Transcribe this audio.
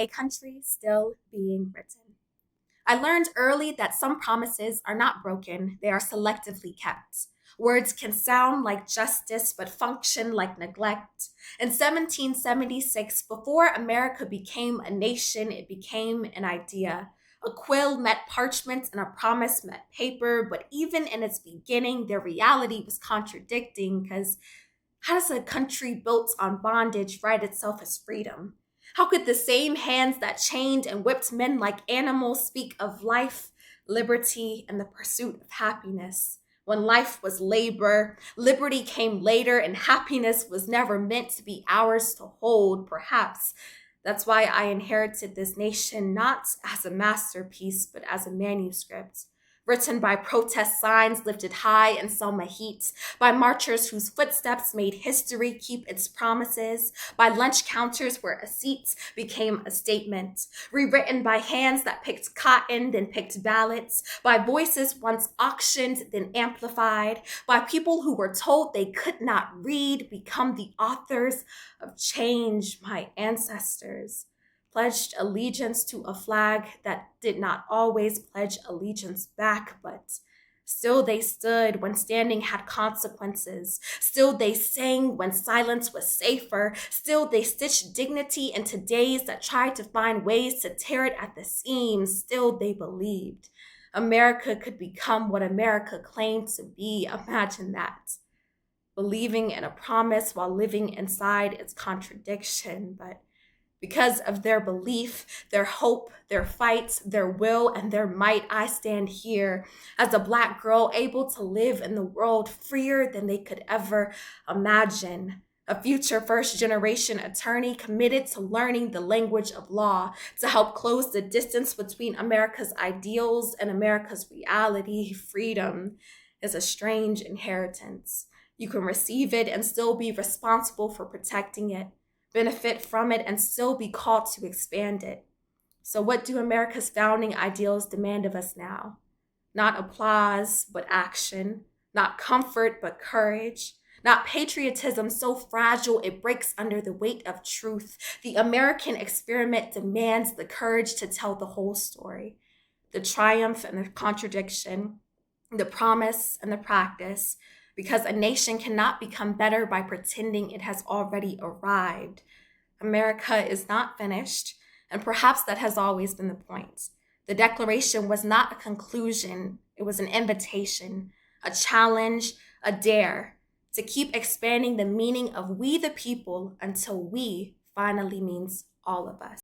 A country still being written. I learned early that some promises are not broken, they are selectively kept. Words can sound like justice but function like neglect. In 1776, before America became a nation, it became an idea. A quill met parchment and a promise met paper, but even in its beginning, their reality was contradicting because how does a country built on bondage write itself as freedom? How could the same hands that chained and whipped men like animals speak of life, liberty, and the pursuit of happiness? When life was labor, liberty came later, and happiness was never meant to be ours to hold, perhaps. That's why I inherited this nation not as a masterpiece, but as a manuscript written by protest signs lifted high in Selma heat, by marchers whose footsteps made history keep its promises, by lunch counters where a seat became a statement, rewritten by hands that picked cotton, then picked ballots, by voices once auctioned, then amplified, by people who were told they could not read, become the authors of change, my ancestors pledged allegiance to a flag that did not always pledge allegiance back, but still they stood when standing had consequences. Still they sang when silence was safer. Still they stitched dignity into days that tried to find ways to tear it at the seams. Still they believed America could become what America claimed to be. Imagine that. Believing in a promise while living inside its contradiction, but because of their belief, their hope, their fights, their will, and their might, I stand here as a Black girl able to live in the world freer than they could ever imagine. A future first generation attorney committed to learning the language of law to help close the distance between America's ideals and America's reality. Freedom is a strange inheritance. You can receive it and still be responsible for protecting it, benefit from it, and still be called to expand it. So, what do America's founding ideals demand of us now? Not applause, but action. Not comfort, but courage. Not patriotism so fragile it breaks under the weight of truth. The American experiment demands the courage to tell the whole story, the triumph and the contradiction, the promise and the practice, because a nation cannot become better by pretending it has already arrived. America is not finished, and perhaps that has always been the point. The Declaration was not a conclusion, it was an invitation, a challenge, a dare to keep expanding the meaning of we the people until we finally means all of us.